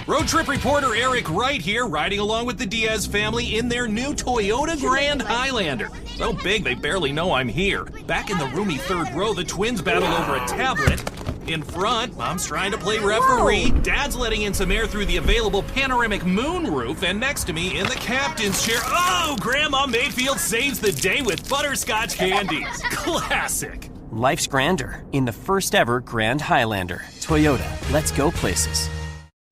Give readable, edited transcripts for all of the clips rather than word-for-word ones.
Road trip reporter Eric Wright here, riding along with the Diaz family in their new Toyota Grand Highlander. So big they barely know I'm here. Back in the roomy third row, the twins battle over a tablet. In front, Mom's trying to play referee. Dad's letting in some air through the available panoramic moonroof. And next to me, in the captain's chair, oh, Grandma Mayfield saves the day with butterscotch candies. Classic. Life's grander in the first ever Grand Highlander. Toyota, let's go places.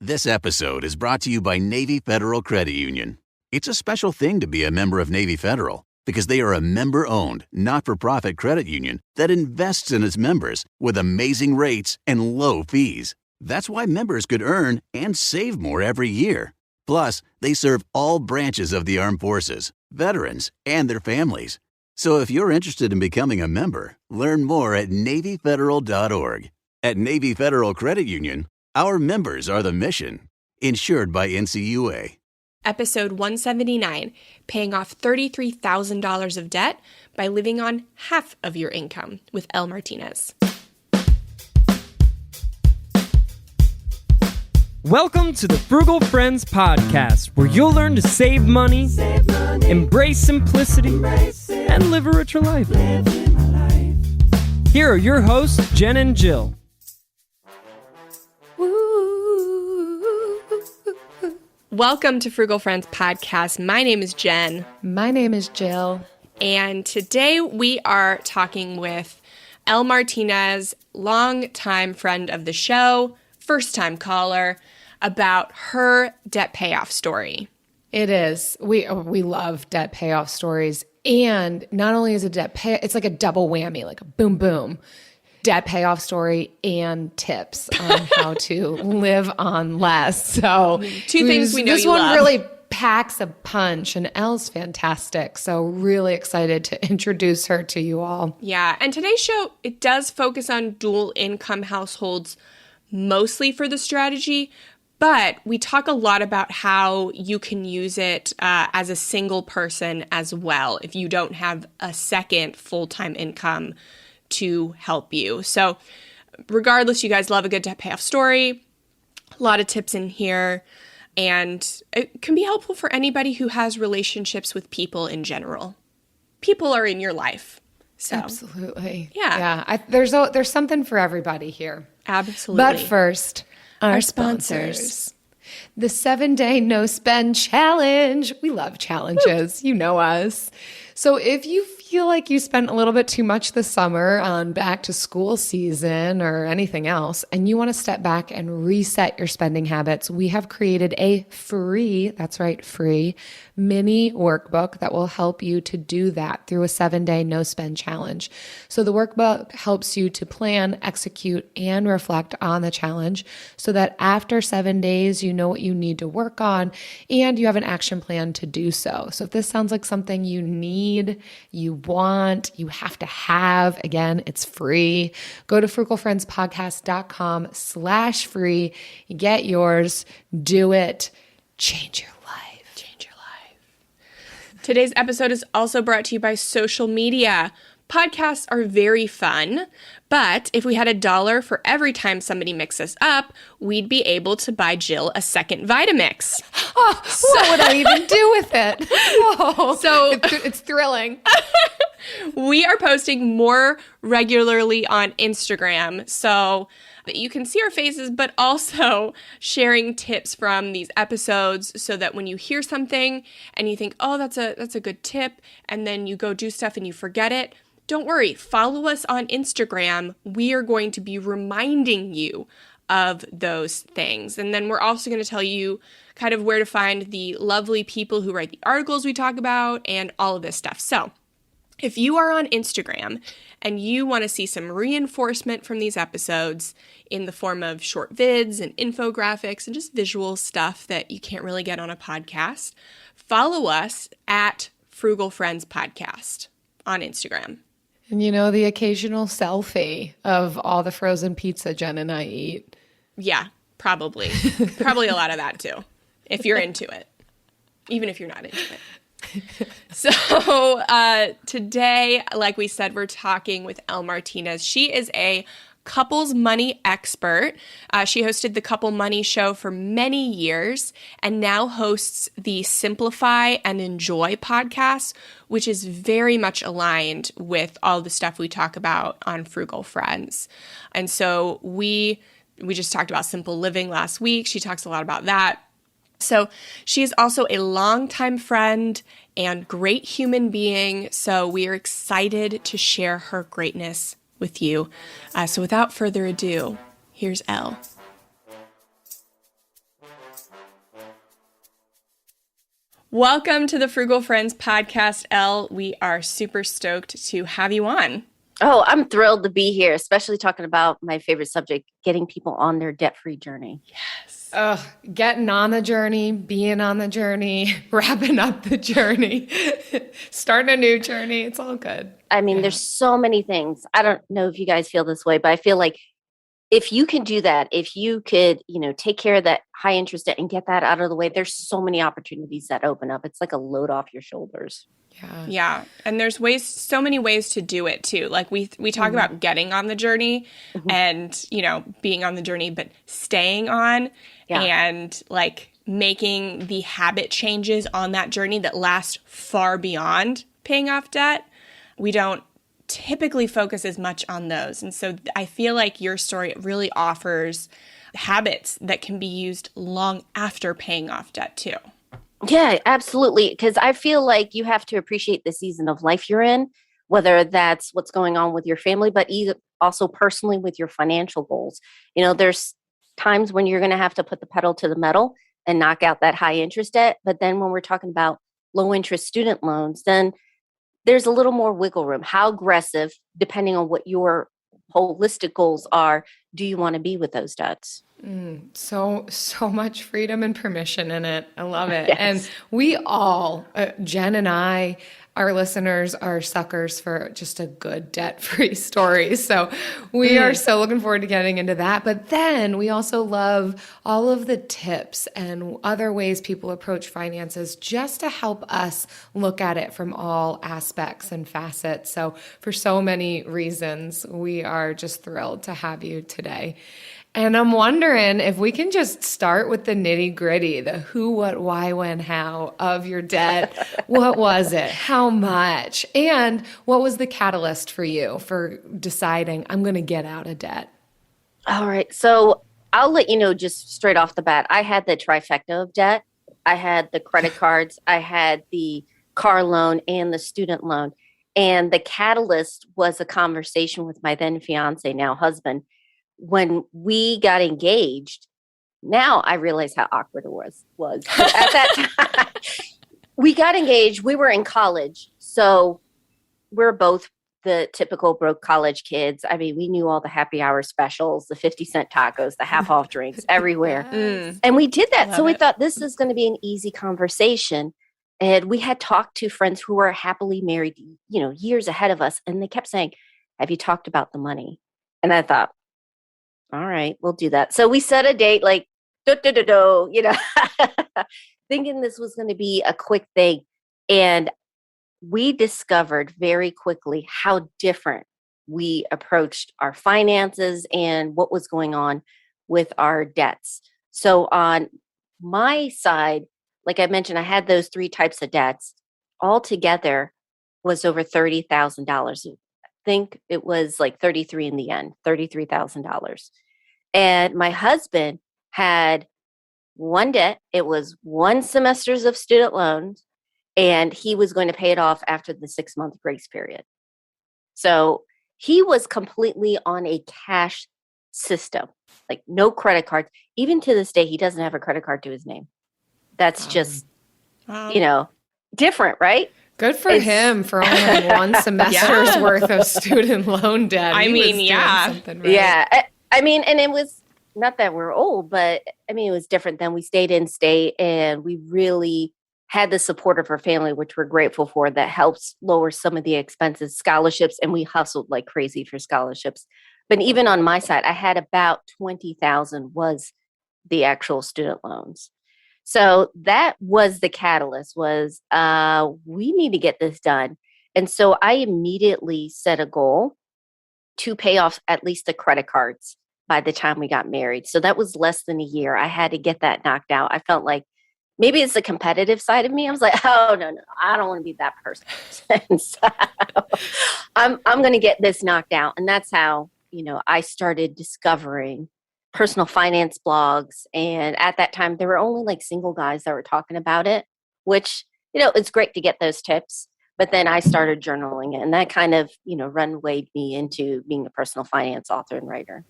This episode is brought to you by Navy Federal Credit Union. It's a special thing to be a member of Navy Federal because they are a member-owned, not-for-profit credit union that invests in its members with amazing rates and low fees. That's why members could earn and save more every year. Plus, they serve all branches of the armed forces, veterans, and their families. So if you're interested in becoming a member, learn more at NavyFederal.org. At Navy Federal Credit Union, our members are the mission. Insured by NCUA. Episode 179, paying off $33,000 of debt by living on half of your income with Elle Martinez. Welcome to the Frugal Friends podcast, where you'll learn to save money, embrace simplicity, and live a richer life. Here are your hosts, Jen and Jill. Welcome to Frugal Friends podcast. My name is Jen. My name is Jill. And today we are talking with Elle Martinez, longtime friend of the show, first-time caller, about her debt payoff story. It is. We love debt payoff stories. And not only is it debt pay, it's like a double whammy, like a boom, boom. Debt payoff story and tips on how to live on less. So two things we know this you one love. really packs a punch, and Elle's fantastic. So really excited to introduce her to you all. Yeah, and today's show, it does focus on dual income households, mostly for the strategy, but we talk a lot about how you can use it as a single person as well if you don't have a second full-time income to help you. So regardless, you guys love a good debt payoff story, a lot of tips in here, and it can be helpful for anybody who has relationships with people in general. People are in your life. So, absolutely. Yeah. There's something for everybody here. Absolutely. But first, our sponsors. The 7-day no spend challenge. We love challenges. You know us. So if you feel like you spent a little bit too much this summer on back to school season or anything else, and you want to step back and reset your spending habits, we have created a free, that's right, free mini workbook that will help you to do that through a 7-day no spend challenge. So the workbook helps you to plan, execute, and reflect on the challenge so that after 7 days, you know what you need to work on and you have an action plan to do so. So if this sounds like something you need, you want, you have to have, again, it's free. Go to frugalfriendspodcast.com/free. Get yours. Do it. Change your life. Change your life. Today's episode is also brought to you by social media. Podcasts are very fun, but if we had $1 for every time somebody mixes up, we'd be able to buy Jill a second Vitamix. Oh, what would I even do with it? Whoa. So it's thrilling. We are posting more regularly on Instagram so that you can see our faces, but also sharing tips from these episodes so that when you hear something and you think, oh, that's a good tip, and then you go do stuff and you forget it, don't worry. Follow us on Instagram. We are going to be reminding you of those things. And then we're also going to tell you kind of where to find the lovely people who write the articles we talk about and all of this stuff. So if you are on Instagram and you want to see some reinforcement from these episodes in the form of short vids and infographics and just visual stuff that you can't really get on a podcast, follow us at Frugal Friends Podcast on Instagram. And the occasional selfie of all the frozen pizza Jen and I eat. Yeah, probably. Probably a lot of that too, if you're into it, even if you're not into it. So today, like we said, we're talking with Elle Martinez. She is a couples money expert. She hosted the Couple Money Show for many years and now hosts the Simplify and Enjoy podcast, which is very much aligned with all the stuff we talk about on Frugal Friends. And so we just talked about simple living last week. She talks a lot about that. So she is also a longtime friend and great human being. So we are excited to share her greatness with you. So without further ado, here's Elle. Welcome to the Frugal Friends podcast, Elle. We are super stoked to have you on. Oh, I'm thrilled to be here, especially talking about my favorite subject, getting people on their debt-free journey. Yes. Getting on the journey, being on the journey, wrapping up the journey, starting a new journey. It's all good. I mean, there's so many things. I don't know if you guys feel this way, but I feel like if you can do that, if you could, take care of that high interest debt and get that out of the way, there's so many opportunities that open up. It's like a load off your shoulders. Yeah. And there's so many ways to do it too. Like we talk about getting on the journey and, being on the journey, but staying on and like making the habit changes on that journey that last far beyond paying off debt. We don't typically focus as much on those. And so I feel like your story really offers habits that can be used long after paying off debt too. Yeah, absolutely. Because I feel like you have to appreciate the season of life you're in, whether that's what's going on with your family, but also personally with your financial goals. There's times when you're going to have to put the pedal to the metal and knock out that high interest debt. But then when we're talking about low interest student loans, then there's a little more wiggle room. How aggressive, depending on what your holistic goals are, do you want to be with those debts? So much freedom and permission in it. I love it. Yes. And we all, Jen and I, our listeners are suckers for just a good debt-free story. So we are so looking forward to getting into that. But then we also love all of the tips and other ways people approach finances just to help us look at it from all aspects and facets. So for so many reasons, we are just thrilled to have you today. And I'm wondering if we can just start with the nitty gritty, the who, what, why, when, how of your debt. What was it? How much? And what was the catalyst for you for deciding I'm going to get out of debt? All right. So I'll let you know just straight off the bat, I had the trifecta of debt. I had the credit cards, I had the car loan and the student loan. And the catalyst was a conversation with my then fiance, now husband. When we got engaged, now I realize how awkward it was. At that time, we got engaged. We were in college. So we're both the typical broke college kids. I mean, we knew all the happy hour specials, the 50-cent tacos, the half off drinks everywhere. And we did that. So we thought this is going to be an easy conversation. And we had talked to friends who were happily married, years ahead of us. And they kept saying, have you talked about the money? And I thought, all right, we'll do that. So we set a date like, thinking this was going to be a quick thing. And we discovered very quickly how different we approached our finances and what was going on with our debts. So on my side, like I mentioned, I had those three types of debts. Altogether was over $30,000. I think it was like 33 in the end, $33,000. And my husband had one debt. It was one semester's of student loans, and he was going to pay it off after the 6-month grace period. So he was completely on a cash system, like no credit cards. Even to this day, he doesn't have a credit card to his name. That's just, different, right? Good for him for only having one semester's worth of student loan debt. I mean, Right. I mean, and it was not that we're old, but I mean, it was different then. We stayed in state and we really had the support of our family, which we're grateful for, that helps lower some of the expenses, scholarships, and we hustled like crazy for scholarships. But even on my side, I had about 20,000 was the actual student loans. So that was the catalyst, was we need to get this done. And so I immediately set a goal to pay off at least the credit cards by the time we got married. So that was less than a year. I had to get that knocked out. I felt like maybe it's the competitive side of me. I was like, oh, no, I don't want to be that person. So I'm going to get this knocked out. And that's how, I started discovering personal finance blogs. And at that time, there were only like single guys that were talking about it, which, it's great to get those tips. But then I started journaling it, and that kind of, runwayed me into being a personal finance author and writer.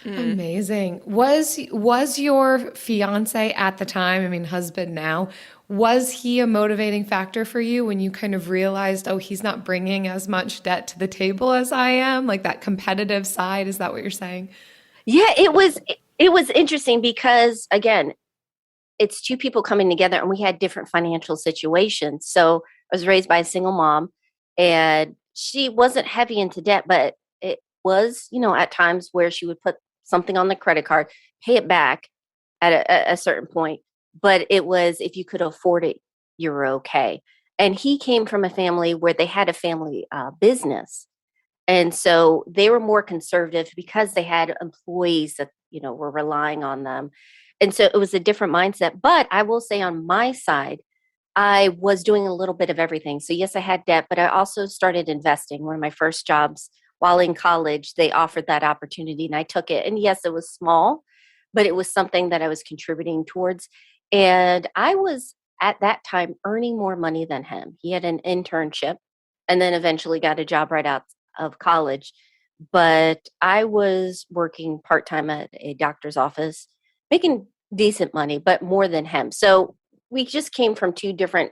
Amazing. Was your fiance at the time, I mean, husband now, was he a motivating factor for you when you kind of realized, oh, he's not bringing as much debt to the table as I am? Like that competitive side, is that what you're saying? Yeah, it was interesting because, again, it's two people coming together and we had different financial situations. So I was raised by a single mom and she wasn't heavy into debt, but it was, at times where she would put something on the credit card, pay it back at a certain point. But it was, if you could afford it, you were okay. And he came from a family where they had a family business. And so they were more conservative because they had employees that, were relying on them. And so it was a different mindset. But I will say on my side, I was doing a little bit of everything. So yes, I had debt, but I also started investing. One of my first jobs while in college, they offered that opportunity and I took it. And yes, it was small, but it was something that I was contributing towards. And I was at that time earning more money than him. He had an internship and then eventually got a job right out of college. But I was working part-time at a doctor's office, making decent money, but more than him. So we just came from two different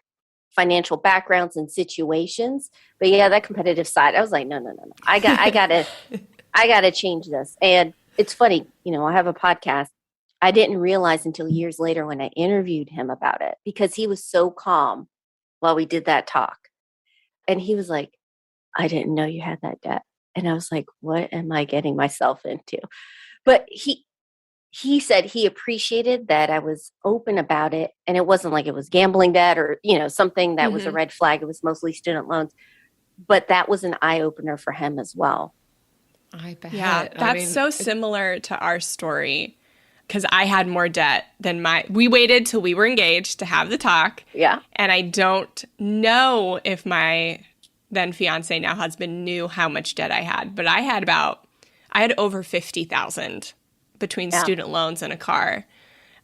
financial backgrounds and situations. But yeah, that competitive side, I was like, no. I gotta change this. And it's funny, I have a podcast. I didn't realize until years later when I interviewed him about it because he was so calm while we did that talk. And he was like, I didn't know you had that debt. And I was like, what am I getting myself into? But he said he appreciated that I was open about it. And it wasn't like it was gambling debt or, something that was a red flag. It was mostly student loans. But that was an eye opener for him as well. I bet. Yeah, that's so similar to our story because I had more debt than we waited till we were engaged to have the talk. Yeah. And I don't know if my then fiance, now husband, knew how much debt I had, but I had over 50,000 between student loans and a car.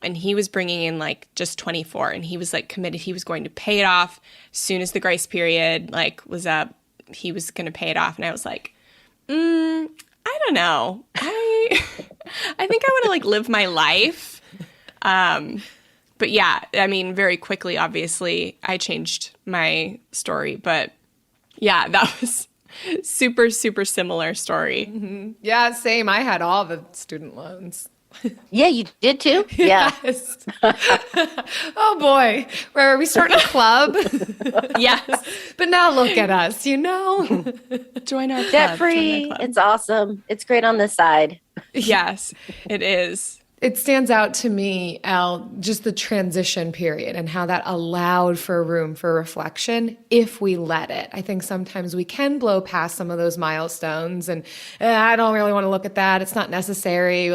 And he was bringing in like just 24 and he was like committed. He was going to pay it off as soon as the grace period was up. He was going to pay it off. And I was like, I don't know. I think I want to live my life. But yeah, I mean, very quickly, obviously, I changed my story. But yeah, that was super, super similar story. Mm-hmm. Yeah, same. I had all the student loans. Yeah, you did too? Yeah. Yes. Oh boy. Where we starting a club? Yes. But now look at us, Join our club. Debt free. It's awesome. It's great on the side. Yes, it is. It stands out to me, Elle, just the transition period and how that allowed for room for reflection if we let it. I think sometimes we can blow past some of those milestones and I don't really want to look at that. It's not necessary.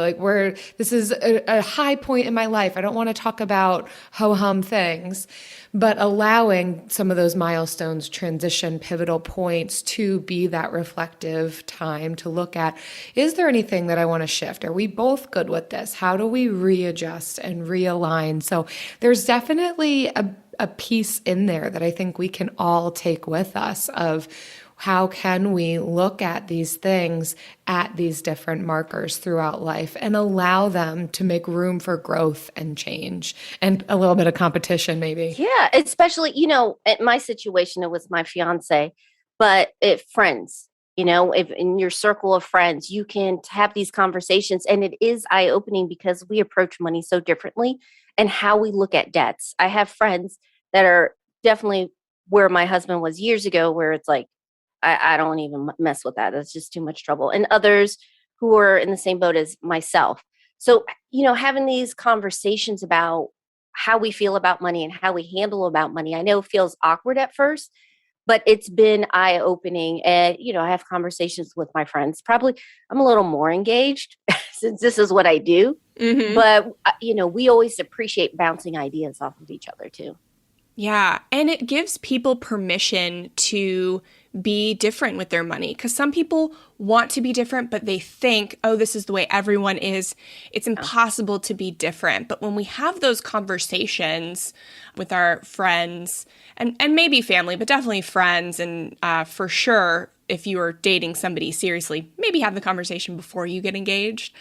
This is a high point in my life. I don't want to talk about ho-hum things. But allowing some of those milestones, transition, pivotal points to be that reflective time to look at, is there anything that I want to shift? Are we both good with this? How do we readjust and realign? So there's definitely a piece in there that I think we can all take with us of how can we look at these things at these different markers throughout life and allow them to make room for growth and change and a little bit of competition maybe. Yeah, especially, at my situation, it was my fiance, but if friends, if in your circle of friends, you can have these conversations and it is eye-opening because we approach money so differently and how we look at debts. I have friends that are definitely where my husband was years ago, where it's like, I don't even mess with that. That's just too much trouble. And others who are in the same boat as myself. So, having these conversations about how we feel about money and how we handle about money, I know feels awkward at first, but it's been eye-opening. And, I have conversations with my friends. Probably I'm a little more engaged since this is what I do. Mm-hmm. But, we always appreciate bouncing ideas off of each other, too. Yeah. And it gives people permission to be different with their money, because some people want to be different, but they think, oh, this is the way everyone is. It's impossible to be different. But when we have those conversations with our friends and maybe family, but definitely friends, and for sure, if you are dating somebody seriously, maybe have the conversation before you get engaged.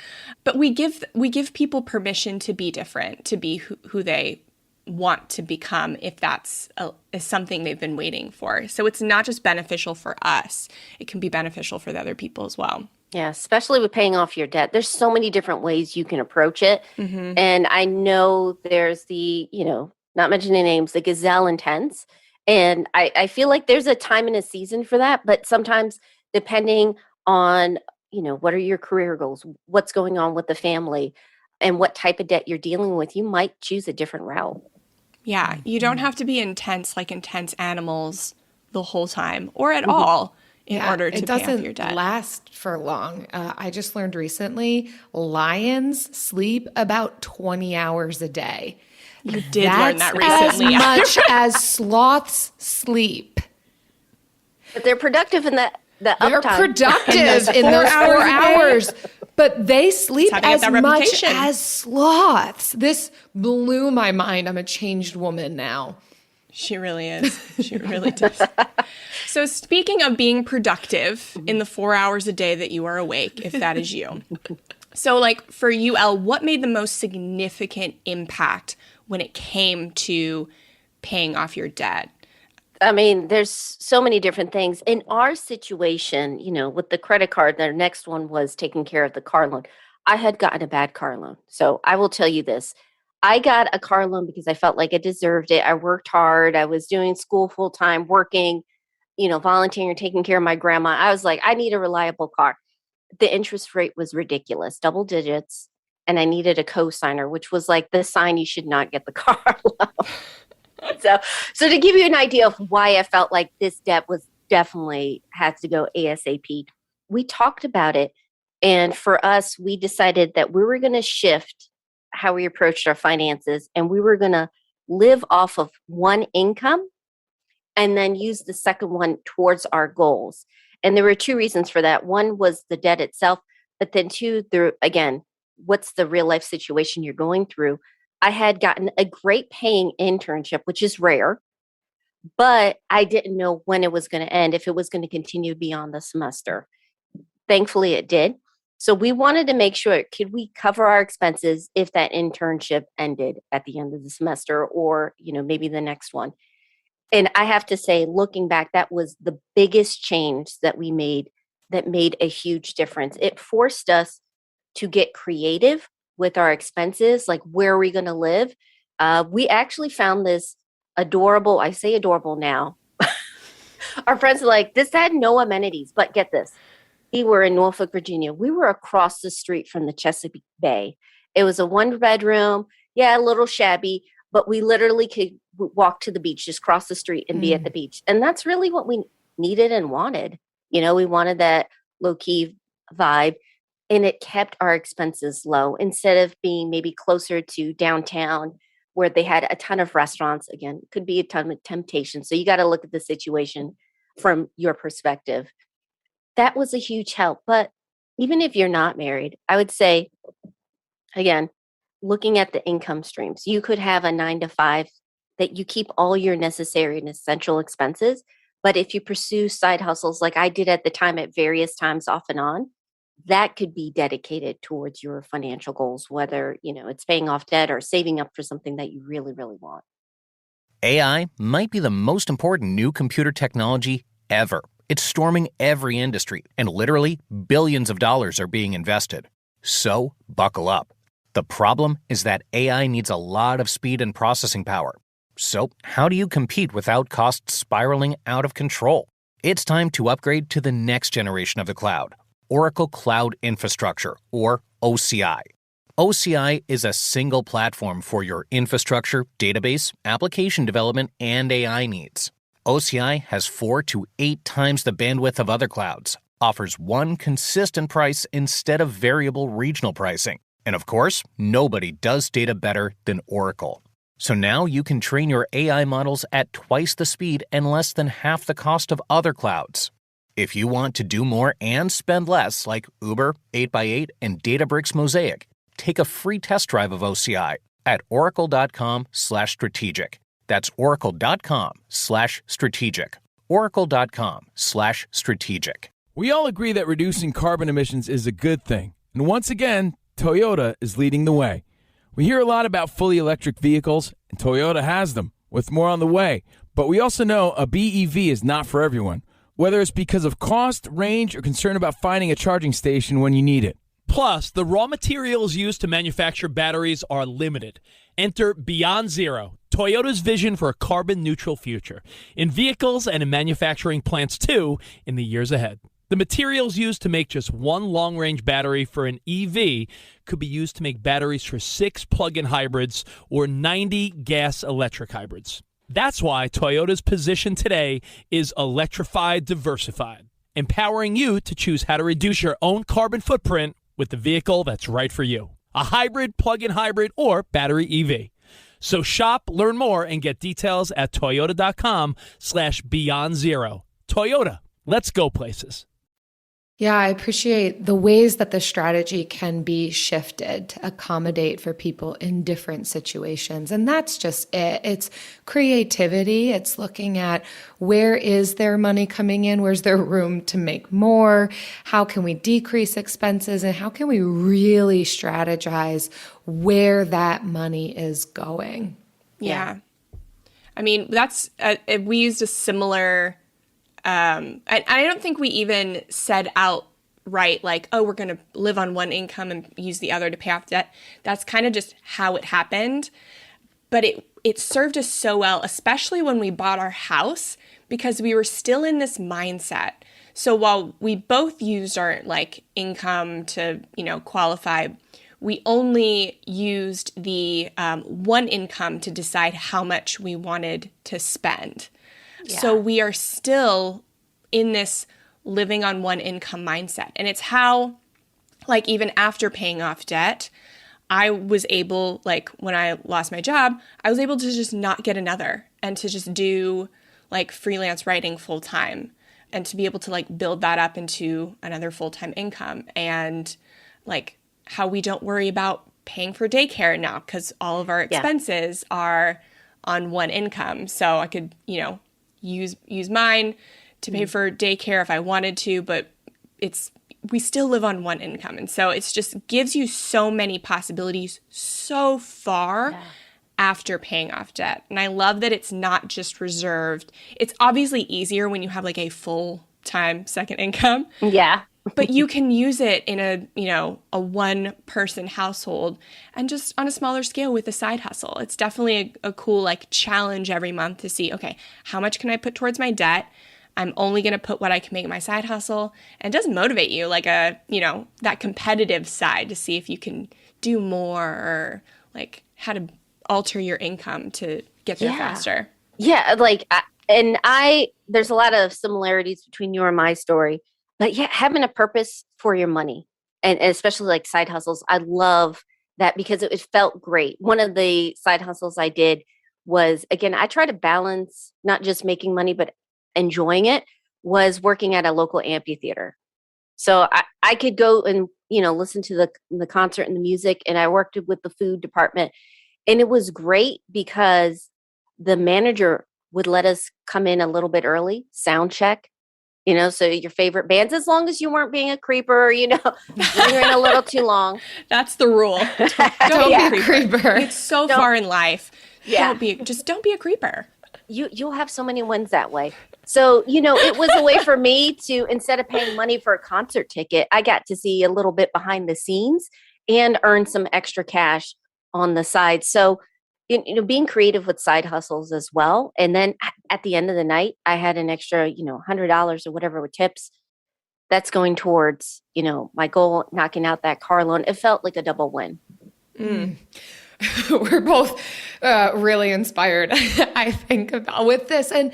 But we give people permission to be different, to be who they want to become, if that's is something they've been waiting for. So it's not just beneficial for us, it can be beneficial for the other people as well. Yeah, especially with paying off your debt. There's so many different ways you can approach it. Mm-hmm. And I know there's the, not mentioning names, the gazelle intense. And I feel like there's a time and a season for that. But sometimes depending on, what are your career goals, what's going on with the family, and what type of debt you're dealing with, you might choose a different route. Yeah, you don't have to be intense animals the whole time or at all in order to pay off your debt. It doesn't last for long. I just learned recently, lions sleep about 20 hours a day. You did learn that recently. As much as sloths sleep. But they're productive in the They're uptime. productive in those 4 hours. But they sleep as much as sloths. This blew my mind. I'm a changed woman now. She really is. She really does. So speaking of being productive in the 4 hours a day that you are awake, if that is you. So like for you, Elle, what made the most significant impact when it came to paying off your debt? I mean, there's so many different things. In our situation, with the credit card, the next one was taking care of the car loan. I had gotten a bad car loan. So I will tell you this. I got a car loan because I felt like I deserved it. I worked hard. I was doing school full time, working, volunteering, taking care of my grandma. I was like, I need a reliable car. The interest rate was ridiculous, double digits. And I needed a co-signer, which was like the sign you should not get the car loan. So to give you an idea of why I felt like this debt was definitely had to go ASAP, we talked about it. And for us, we decided that we were going to shift how we approached our finances, and we were going to live off of one income and then use the second one towards our goals. And there were two reasons for that. One was the debt itself, but then two, again, what's the real life situation you're going through? I had gotten a great paying internship, which is rare, but I didn't know when it was going to end, if it was going to continue beyond the semester. Thankfully, it did. So we wanted to make sure, could we cover our expenses if that internship ended at the end of the semester, or, maybe the next one. And I have to say, looking back, that was the biggest change that we made that made a huge difference. It forced us to get creative with our expenses, like where are we going to live? We actually found this adorable, I say adorable now. Our friends are like, this had no amenities, but get this. We were in Norfolk, Virginia. We were across the street from the Chesapeake Bay. It was a 1-bedroom, a little shabby, but we literally could walk to the beach, just cross the street and be at the beach. And that's really what we needed and wanted. We wanted that low-key vibe. And it kept our expenses low instead of being maybe closer to downtown where they had a ton of restaurants. Again, could be a ton of temptation. So you got to look at the situation from your perspective. That was a huge help. But even if you're not married, I would say, again, looking at the income streams, you could have a 9-to-5 that you keep all your necessary and essential expenses. But if you pursue side hustles like I did at the time at various times off and on, that could be dedicated towards your financial goals, whether, it's paying off debt or saving up for something that you really, really want. AI might be the most important new computer technology ever. It's storming every industry, and literally billions of dollars are being invested. So buckle up. The problem is that AI needs a lot of speed and processing power. So how do you compete without costs spiraling out of control? It's time to upgrade to the next generation of the cloud. Oracle Cloud Infrastructure, or OCI. OCI is a single platform for your infrastructure, database, application development, and AI needs. OCI has 4 to 8 times the bandwidth of other clouds, offers one consistent price instead of variable regional pricing. And of course, nobody does data better than Oracle. So now you can train your AI models at twice the speed and less than half the cost of other clouds. If you want to do more and spend less, like Uber, 8x8, and Databricks Mosaic, take a free test drive of OCI at oracle.com/strategic. That's oracle.com/strategic. oracle.com/strategic. We all agree that reducing carbon emissions is a good thing. And once again, Toyota is leading the way. We hear a lot about fully electric vehicles, and Toyota has them, with more on the way. But we also know a BEV is not for everyone, whether it's because of cost, range, or concern about finding a charging station when you need it. Plus, the raw materials used to manufacture batteries are limited. Enter Beyond Zero, Toyota's vision for a carbon-neutral future, in vehicles and in manufacturing plants, too, in the years ahead. The materials used to make just one long-range battery for an EV could be used to make batteries for 6 plug-in hybrids or 90 gas-electric hybrids. That's why Toyota's position today is electrified diversified, empowering you to choose how to reduce your own carbon footprint with the vehicle that's right for you. A hybrid, plug-in hybrid, or battery EV. So shop, learn more, and get details at toyota.com/beyond zero. Toyota, let's go places. Yeah, I appreciate the ways that the strategy can be shifted to accommodate for people in different situations. And that's just it. It's creativity. It's looking at where is their money coming in? Where's there room to make more? How can we decrease expenses? And how can we really strategize where that money is going? Yeah. I mean, that's, we used a similar... I don't think we even said outright, like, oh, we're going to live on one income and use the other to pay off debt. That's kind of just how it happened. But it served us so well, especially when we bought our house, because we were still in this mindset. So while we both used our income to, qualify, we only used the one income to decide how much we wanted to spend. Yeah. So we are still in this living on one income mindset. And it's how, even after paying off debt, I was able, when I lost my job, I was able to just not get another and to just do, freelance writing full time and to be able to, build that up into another full-time income. And, how we don't worry about paying for daycare now because all of our expenses are on one income. So I could, use mine to pay for daycare if I wanted to, but we still live on one income. And so it's just gives you so many possibilities so far after paying off debt. And I love that it's not just reserved. It's obviously easier when you have a full-time second income. Yeah. But you can use it in a one-person household and just on a smaller scale with a side hustle. It's definitely a cool challenge every month to see, okay, how much can I put towards my debt? I'm only going to put what I can make my side hustle. And it does motivate you that competitive side to see if you can do more or how to alter your income to get there faster. Yeah, there's a lot of similarities between you and my story. But having a purpose for your money and especially side hustles, I love that because it felt great. One of the side hustles I did was, again, I try to balance not just making money, but enjoying it, was working at a local amphitheater. So I could go and, listen to the concert and the music, and I worked with the food department. And it was great because the manager would let us come in a little bit early, sound check. So your favorite bands, as long as you weren't being a creeper, lingering a little too long. That's the rule. Don't be a creeper. It's so far in life. Yeah. Don't be a creeper. You'll have so many wins that way. So, it was a way for me to, instead of paying money for a concert ticket, I got to see a little bit behind the scenes and earn some extra cash on the side. So, being creative with side hustles as well. And then at the end of the night, I had an extra, $100 or whatever with tips. That's going towards, my goal, knocking out that car loan. It felt like a double win. We're both really inspired, I think, about with this. And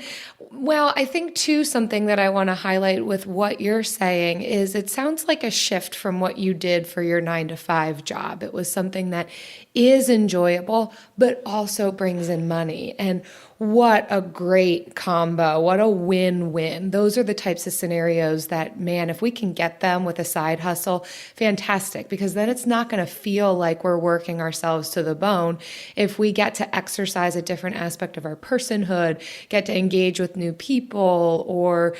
well, I think too, something that I want to highlight with what you're saying is it sounds like a shift from what you did for your 9-to-5 job. It was something that is enjoyable, but also brings in money. And what a great combo. What a win-win. Those are the types of scenarios that, man, if we can get them with a side hustle, fantastic, because then it's not going to feel like we're working ourselves to the bone. If we get to exercise a different aspect of our personhood, get to engage with new people, or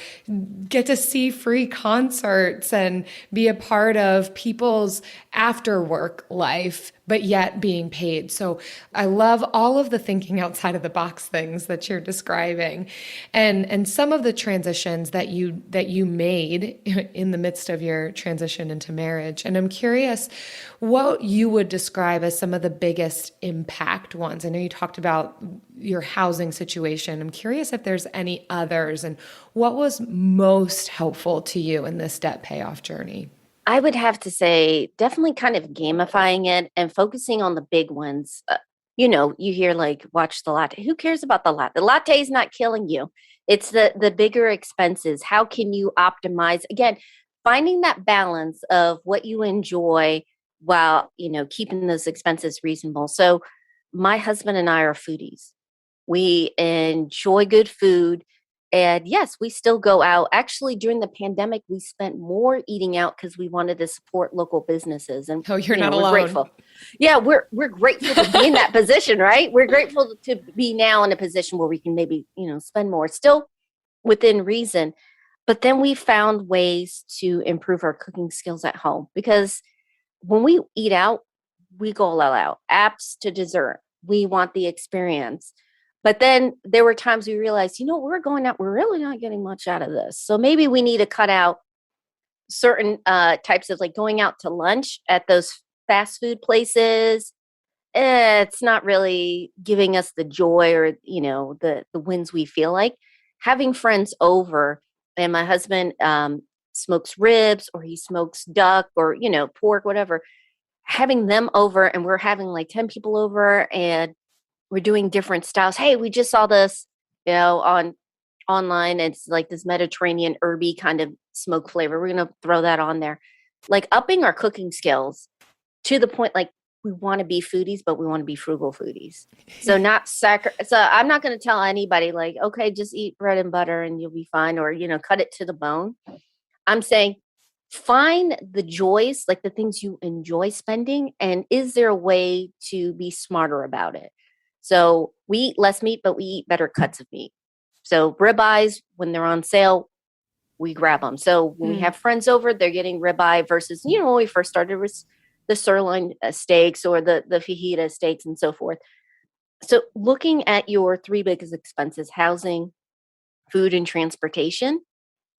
get to see free concerts and be a part of people's after work life, but yet being paid. So I love all of the thinking outside of the box things that you're describing, and some of the transitions that you made in the midst of your transition into marriage. And I'm curious what you would describe as some of the biggest impact ones. I know you talked about your housing situation. I'm curious if there's any others, and what was most helpful to you in this debt payoff journey? I would have to say definitely kind of gamifying it and focusing on the big ones. You hear like, watch the latte. Who cares about the latte? The latte is not killing you. It's the bigger expenses. How can you optimize? Again, finding that balance of what you enjoy while, keeping those expenses reasonable. So my husband and I are foodies. We enjoy good food. And yes, we still go out. Actually, during the pandemic, we spent more eating out because we wanted to support local businesses. And you're not we're alone. Grateful. Yeah, we're grateful to be in that position, right? We're grateful to be now in a position where we can maybe, spend more, still within reason. But then we found ways to improve our cooking skills at home, because when we eat out, we go all out. Apps to dessert. We want the experience. But then there were times we realized, we're going out, we're really not getting much out of this. So maybe we need to cut out certain types of, like, going out to lunch at those fast food places. It's not really giving us the joy or, the wins we feel like. Having friends over, and my husband smokes ribs, or he smokes duck, or, pork, whatever. Having them over, and we're having like 10 people over, and we're doing different styles. Hey, we just saw this, on online. It's like this Mediterranean herby kind of smoke flavor. We're going to throw that on there. Like upping our cooking skills to the point, like, we want to be foodies, but we want to be frugal foodies. So So I'm not going to tell anybody like, okay, just eat bread and butter and you'll be fine, or, cut it to the bone. I'm saying find the joys, like the things you enjoy spending. And is there a way to be smarter about it? So we eat less meat, but we eat better cuts of meat. So ribeyes, when they're on sale, we grab them. So when we have friends over, they're getting ribeye versus, when we first started with the sirloin steaks or the fajita steaks and so forth. So looking at your three biggest expenses: housing, food, and transportation,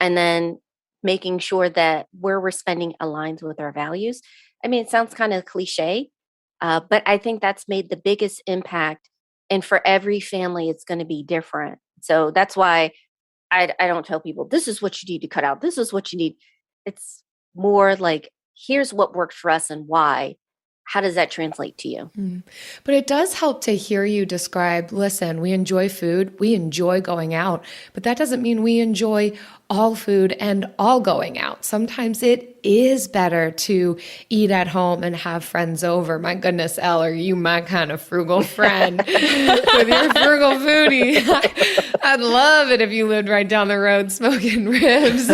and then making sure that where we're spending aligns with our values. I mean, it sounds kind of cliche, but I think that's made the biggest impact. And for every family, it's going to be different. So that's why I don't tell people, this is what you need to cut out. This is what you need. It's more like, here's what worked for us and why. How does that translate to you? But it does help to hear you describe, listen, we enjoy food, we enjoy going out, but that doesn't mean we enjoy all food and all going out. Sometimes it is better to eat at home and have friends over. My goodness, Elle, are you my kind of frugal friend with your frugal foodie? I'd love it if you lived right down the road smoking ribs.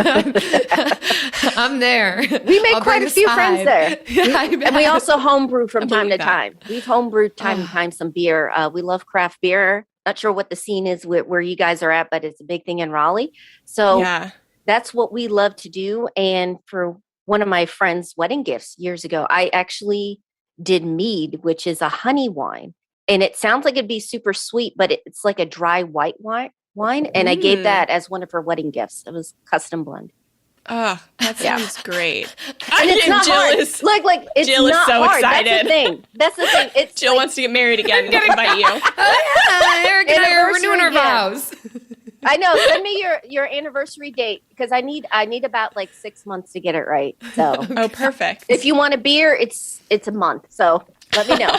I'm there. We make quite a few friends there. And we also homebrew from time to time. We've homebrewed time to time some beer. We love craft beer. Not sure what the scene is where you guys are at, but it's a big thing in Raleigh. So that's what we love to do. And for one of my friend's wedding gifts years ago, I actually did mead, which is a honey wine. And it sounds like it'd be super sweet, but it's like a dry white wine. And I gave that as one of her wedding gifts. It was custom blend. Oh, that sounds great. And it's not Jill hard. Is, like it's Jill not is so hard. excited. That's the thing. It's Jill wants to get married again. Invite you. Eric and I are renewing our vows. I know. Send me your anniversary date, because I need about like 6 months to get it right. So perfect. If you want a beer, it's a month. So Let me know.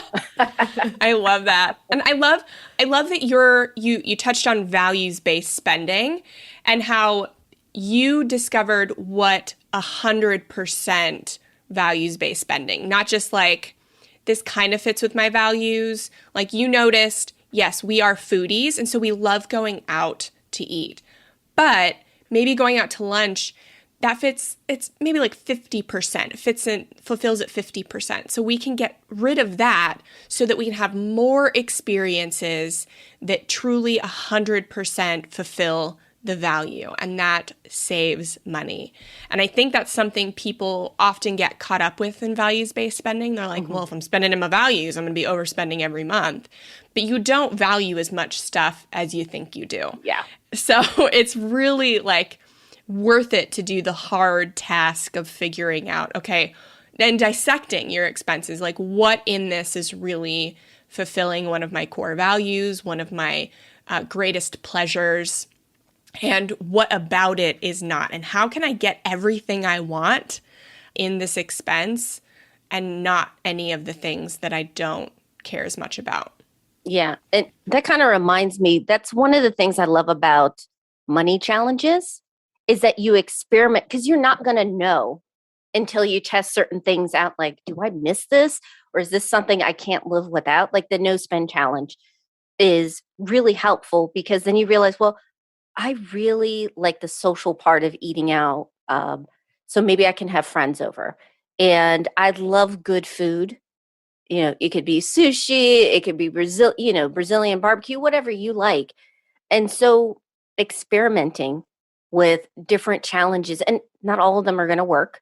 I love that. And I love that you touched on values-based spending and how you discovered what 100% values-based spending, not just like this kind of fits with my values. Like you noticed, yes, we are foodies, and so we love going out to eat. But maybe going out to lunch, it's maybe like 50%. Fulfills at 50%. So we can get rid of that so that we can have more experiences that truly 100% fulfill the value, and that saves money. And I think that's something people often get caught up with in values-based spending. They're like, well, if I'm spending in my values, I'm going to be overspending every month. But you don't value as much stuff as you think you do. Yeah. So it's really like worth it to do the hard task of figuring out, okay, and dissecting your expenses, like what in this is really fulfilling one of my core values, one of my greatest pleasures, and what about it is not, and how can I get everything I want in this expense and not any of the things that I don't care as much about. Yeah. And that kind of reminds me, that's one of the things I love about money challenges is that you experiment, because you're not going to know until you test certain things out. Like, do I miss this? Or is this something I can't live without? Like the no spend challenge is really helpful, because then you realize, well, I really like the social part of eating out. So maybe I can have friends over, and I love good food. It could be sushi, it could be Brazilian barbecue, whatever you like. And so experimenting with different challenges, and not all of them are going to work.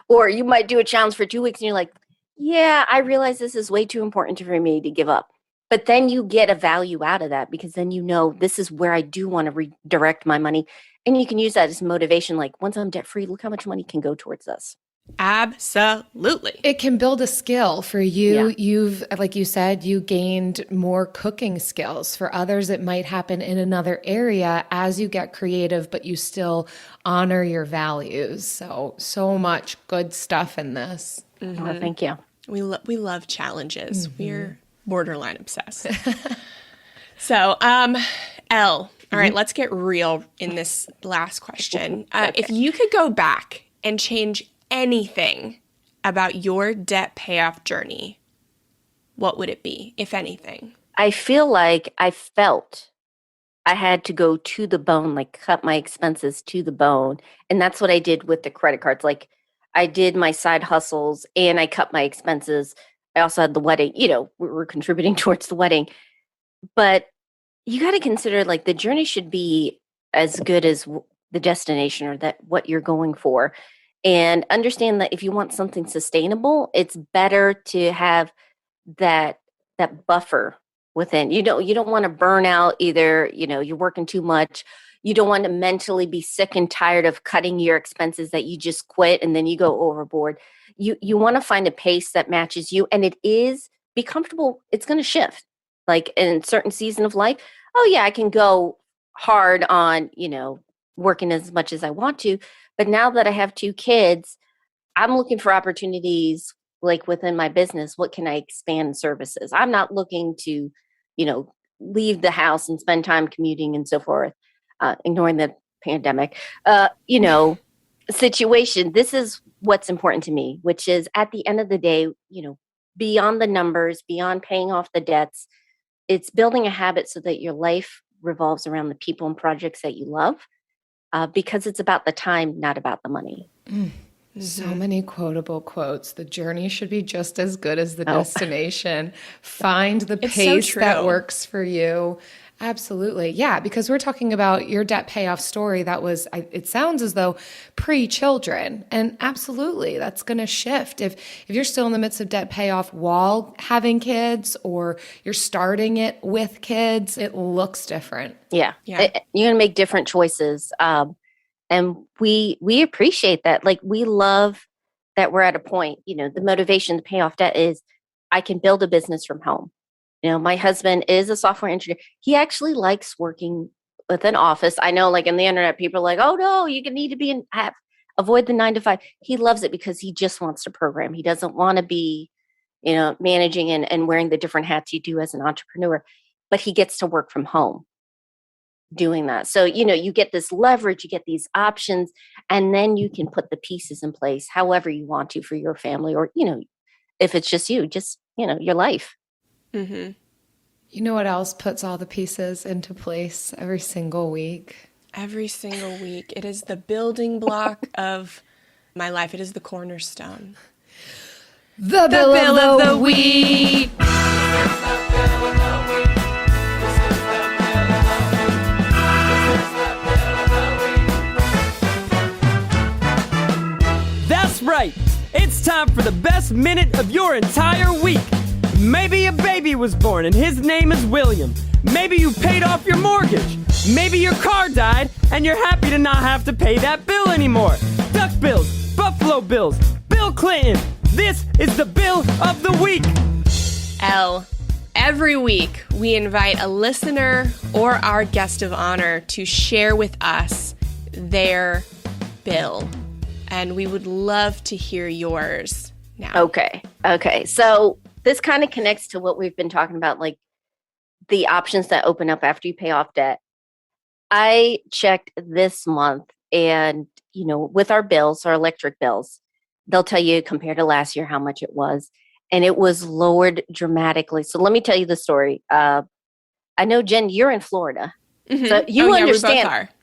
Or you might do a challenge for 2 weeks and you're like, yeah, I realize this is way too important for me to give up. But then you get a value out of that, because then this is where I do want to redirect my money. And you can use that as motivation. Like, once I'm debt free, look how much money can go towards this. Absolutely. It can build a skill for you. Yeah. You've, like you said, you gained more cooking skills. For others, it might happen in another area as you get creative, but you still honor your values. So much good stuff in this. Mm-hmm. Oh, thank you. We love challenges. Mm-hmm. We're borderline obsessed. So, Elle, all right, let's get real in this last question. Okay. If you could go back and change anything about your debt payoff journey, what would it be, if anything? I feel like I felt I had to go to the bone, like cut my expenses to the bone. And that's what I did with the credit cards. Like, I did my side hustles and I cut my expenses. I also had the wedding, we were contributing towards the wedding. But you got to consider, like, the journey should be as good as the destination, or that what you're going for. And understand that if you want something sustainable, it's better to have that buffer within. You don't want to burn out either. You're working too much. You don't want to mentally be sick and tired of cutting your expenses that you just quit and then you go overboard. You want to find a pace that matches you, and be comfortable. It's going to shift. Like in a certain season of life, oh yeah, I can go hard on, working as much as I want to. But now that I have 2 kids, I'm looking for opportunities, like within my business. What can I expand services? I'm not looking to, leave the house and spend time commuting and so forth, ignoring the pandemic, situation. This is what's important to me, which is at the end of the day, beyond the numbers, beyond paying off the debts, it's building a habit so that your life revolves around the people and projects that you love, because it's about the time, not about the money. So many quotable quotes. The journey should be just as good as the destination. Find the pace that works for you. Absolutely. Yeah, because we're talking about your debt payoff story that was, it sounds as though pre-children. And absolutely, that's going to shift. If you're still in the midst of debt payoff while having kids, or you're starting it with kids, it looks different. Yeah. You're going to make different choices. And we appreciate that. Like, we love that we're at a point, the motivation to pay off debt is I can build a business from home. My husband is a software engineer. He actually likes working with an office. I know, like, in the internet, people are like, oh no, you need to be avoid the 9 to 5. He loves it because he just wants to program. He doesn't want to be, managing and wearing the different hats you do as an entrepreneur, but he gets to work from home doing that. So, you get this leverage, you get these options, and then you can put the pieces in place however you want to for your family, or, if it's just you, your life. Mm-hmm. You know what else puts all the pieces into place every single week? Every single week. It is the building block of my life. It is the cornerstone. The bill of the week. That's right. It's time for the best minute of your entire week. Maybe a baby was born and his name is William. Maybe you paid off your mortgage. Maybe your car died and you're happy to not have to pay that bill anymore. Duck bills, Buffalo Bills, Bill Clinton. This is the bill of the week. Elle, every week we invite a listener or our guest of honor to share with us their bill. And we would love to hear yours now. Okay. So this kind of connects to what we've been talking about, like the options that open up after you pay off debt. I checked this month and, with our bills, our electric bills, they'll tell you compared to last year how much it was. And it was lowered dramatically. So let me tell you the story. I know, Jen, you're in Florida. Mm-hmm. So you understand.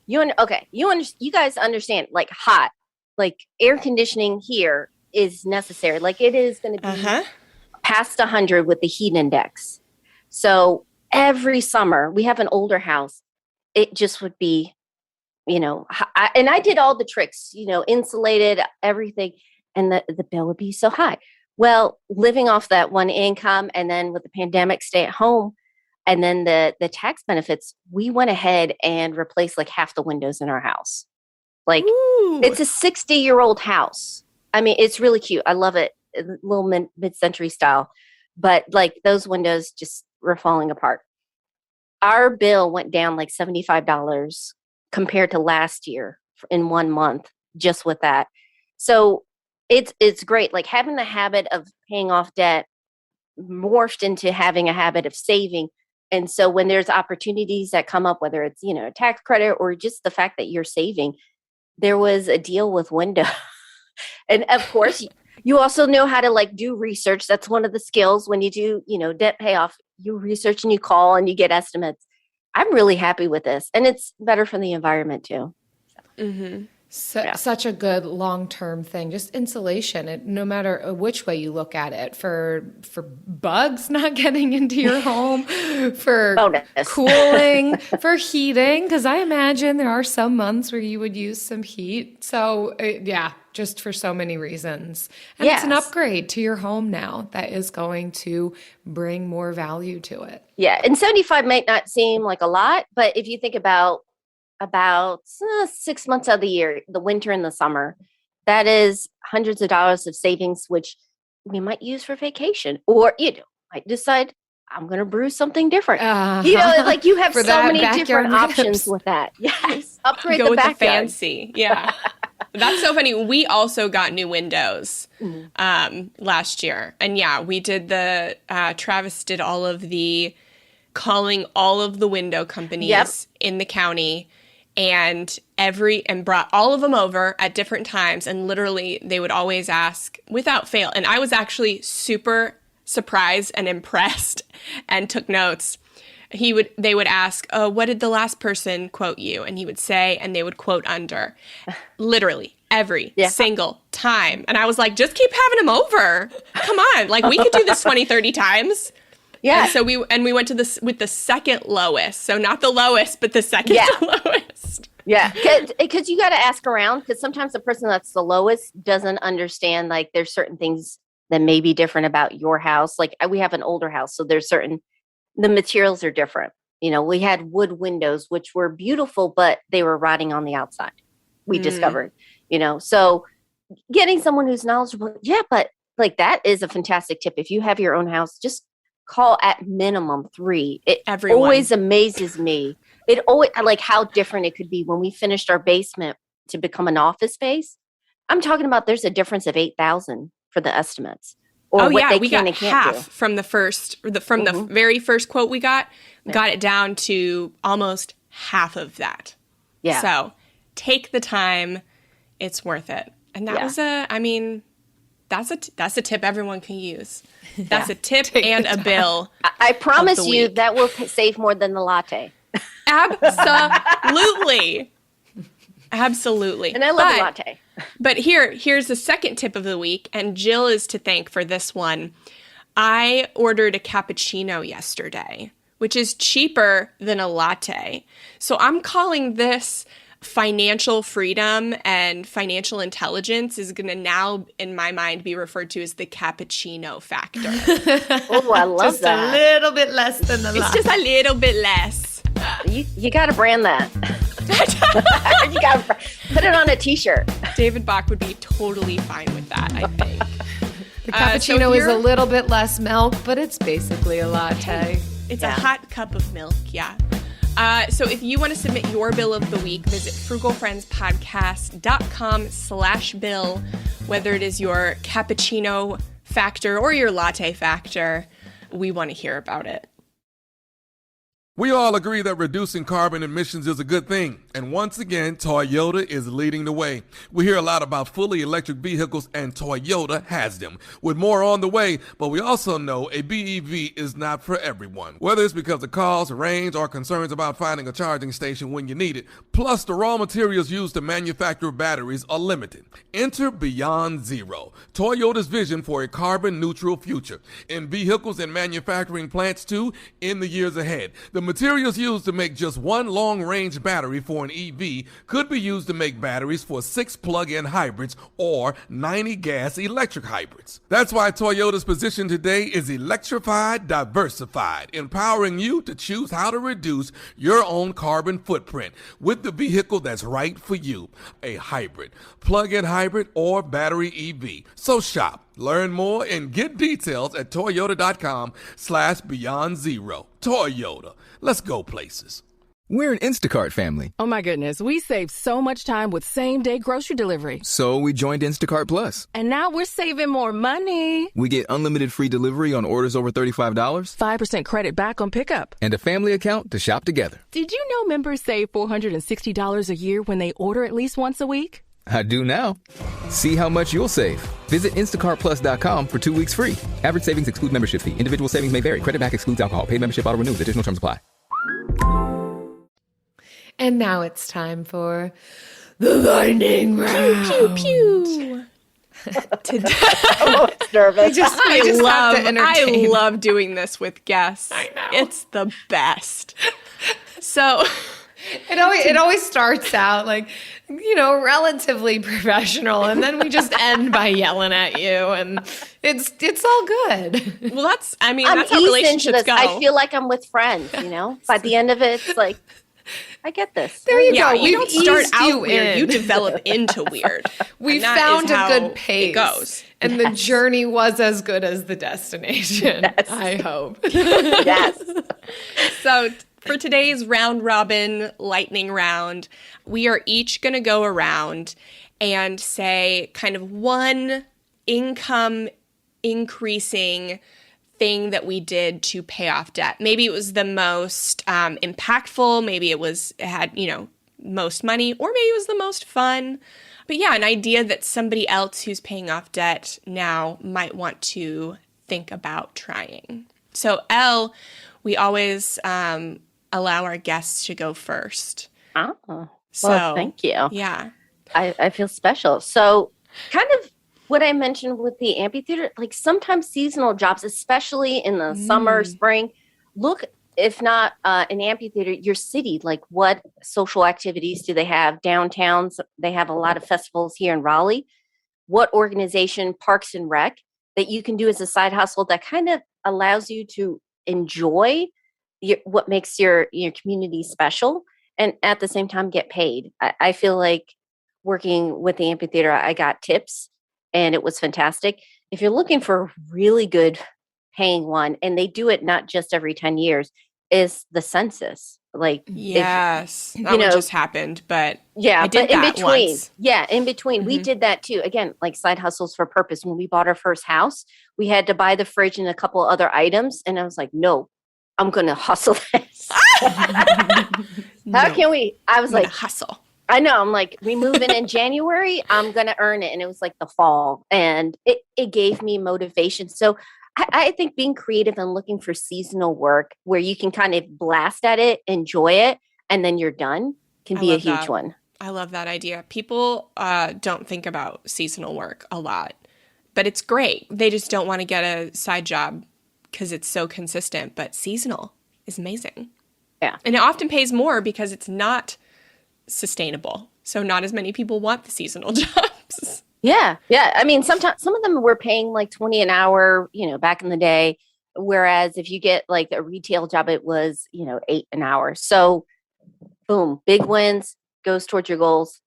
We both are. You guys understand, like hot, like air conditioning here is necessary. Like it is going to be past 100 with the heat index. So every summer, we have an older house. It just would be, and I did all the tricks, insulated everything, and the bill would be so high. Well, living off that one income, and then with the pandemic, stay at home, and then the tax benefits, we went ahead and replaced like half the windows in our house. Like it's a 60-year-old house. I mean, it's really cute. I love it. A little mid-century style, but like those windows just were falling apart. Our bill went down like $75 compared to last year in 1 month, just with that. So it's great. Like having the habit of paying off debt morphed into having a habit of saving. And so when there's opportunities that come up, whether it's, a tax credit or just the fact that you're saving, there was a deal with window. And of course, you also know how to like do research. That's one of the skills when you do, debt payoff, you research and you call and you get estimates. I'm really happy with this. And it's better for the environment too. Mm-hmm. Such a good long-term thing, just insulation. No matter which way you look at it, for bugs not getting into your home, for cooling, for heating, because I imagine there are some months where you would use some heat. So just for so many reasons. And It's an upgrade to your home now that is going to bring more value to it. Yeah, and 75 might not seem like a lot, but if you think about 6 months of the year, the winter and the summer, that is hundreds of dollars of savings, which we might use for vacation, or might decide I'm going to brew something different. Like you have so many different options with that. Yes, upgrade Go the backyard. With the fancy. Yeah, that's so funny. We also got new windows last year, and we did Travis did all of the calling all of the window companies in the county. And brought all of them over at different times. And literally they would always ask without fail. And I was actually super surprised and impressed and took notes. They would ask, "Oh, what did the last person quote you?" And he would say, and they would quote under literally every single time. And I was like, just keep having them over. Come on. Like we could do this 20, 30 times. Yeah. And so we went to this with the second lowest. So not the lowest, but the second lowest. Yeah. Because you got to ask around, because sometimes the person that's the lowest doesn't understand, like there's certain things that may be different about your house. Like we have an older house, so there's the materials are different. We had wood windows, which were beautiful, but they were rotting on the outside. We discovered, so getting someone who's knowledgeable. Yeah. But like that is a fantastic tip. If you have your own house, just call at minimum 3. It always amazes me. It always like how different it could be when we finished our basement to become an office space. I'm talking about there's a difference of $8,000 for the estimates. or what they we can got and can't half do. from the very first quote we got it down to almost half of that. Yeah. So take the time. It's worth it. And that was that's a tip everyone can use. That's a tip and a bill. I promise you week. that will save more than the latte. Absolutely. Absolutely. And I love a latte. But here's the second tip of the week, and Jill is to thank for this one. I ordered a cappuccino yesterday, which is cheaper than a latte. So I'm calling this financial freedom, and financial intelligence is going to now, in my mind, be referred to as the cappuccino factor. Oh, I love Just that. a little bit less than the It's last. just a little bit less. You got to brand that. You got to put it on a T-shirt. David Bach would be totally fine with that, I think. The cappuccino is a little bit less milk, but it's basically a latte. It's a hot cup of milk, yeah. So if you want to submit your bill of the week, visit frugalfriendspodcast.com/bill, whether it is your cappuccino factor or your latte factor. We want to hear about it. We all agree that reducing carbon emissions is a good thing, and once again, Toyota is leading the way. We hear a lot about fully electric vehicles, and Toyota has them, with more on the way, but we also know a BEV is not for everyone, whether it's because of cost, range, or concerns about finding a charging station when you need it. Plus, the raw materials used to manufacture batteries are limited. Enter Beyond Zero, Toyota's vision for a carbon-neutral future, in vehicles and manufacturing plants too, in the years ahead. The materials used to make just one long-range battery for an EV could be used to make batteries for 6 plug-in hybrids or 90 gas-electric hybrids. That's why Toyota's position today is electrified, diversified, empowering you to choose how to reduce your own carbon footprint with the vehicle that's right for you, a hybrid, plug-in hybrid, or battery EV. So shop, learn more, and get details at toyota.com/beyondzero. Toyota. Let's go places. We're an Instacart family. Oh my goodness, we saved so much time with same-day grocery delivery. So we joined Instacart Plus. And now we're saving more money. We get unlimited free delivery on orders over $35, 5% credit back on pickup, and a family account to shop together. Did you know members save $460 a year when they order at least once a week? I do now. See how much you'll save. Visit instacartplus.com for 2 weeks free. Average savings exclude membership fee. Individual savings may vary. Credit back excludes alcohol. Paid membership auto renews. Additional terms apply. And now it's time for the lightning round. Pew, pew. I'm nervous. I love doing this with guests. I know. It's the best. So It always starts out like, relatively professional, and then we just end by yelling at you, and it's all good. well, that's how eased into relationships this. go. I feel like I'm with friends, By the end of it, it's like, I get this. There you Yeah, go. you don't start eased out you weird. in. You develop into weird. We And that found is a how good pace. It goes. And the journey was as good as the destination, Yes. I hope. Yes. So for today's round robin lightning round, we are each going to go around and say kind of one income increasing thing that we did to pay off debt. Maybe it was the most impactful. Maybe it had most money, or maybe it was the most fun. But yeah, an idea that somebody else who's paying off debt now might want to think about trying. So Elle, we always allow our guests to go first. Oh, So, well, thank you. Yeah. I feel special. So kind of what I mentioned with the amphitheater, like sometimes seasonal jobs, especially in the summer, spring, look, if not an amphitheater, your city, like what social activities do they have? Downtowns, they have a lot of festivals here in Raleigh. What organization, Parks and Rec, that you can do as a side hustle that kind of allows you to enjoy what makes your community special, and at the same time get paid. I feel like working with the amphitheater, I got tips and it was fantastic. If you're looking for a really good paying one, and they do it not just every 10 years, is the census. Like, yes, if, that one just happened, but yeah, I did but in that between, once. in between, we did that too. Again, like side hustles for purpose. When we bought our first house, we had to buy the fridge and a couple other items, and I was like, no, I'm gonna hustle this. How can we? I was like, hustle. I know. I'm like, we move in January. I'm gonna earn it, and it was like the fall, and it gave me motivation. So I think being creative and looking for seasonal work where you can kind of blast at it, enjoy it, and then you're done can be a huge one. I love that idea. People don't think about seasonal work a lot, but it's great. They just don't want to get a side job because it's so consistent, but seasonal is amazing. Yeah. And it often pays more because it's not sustainable. So not as many people want the seasonal jobs. Yeah. Yeah. I mean, sometimes some of them were paying like 20 an hour, back in the day. Whereas if you get like a retail job, it was, 8 an hour. So boom, big wins, goes towards your goals.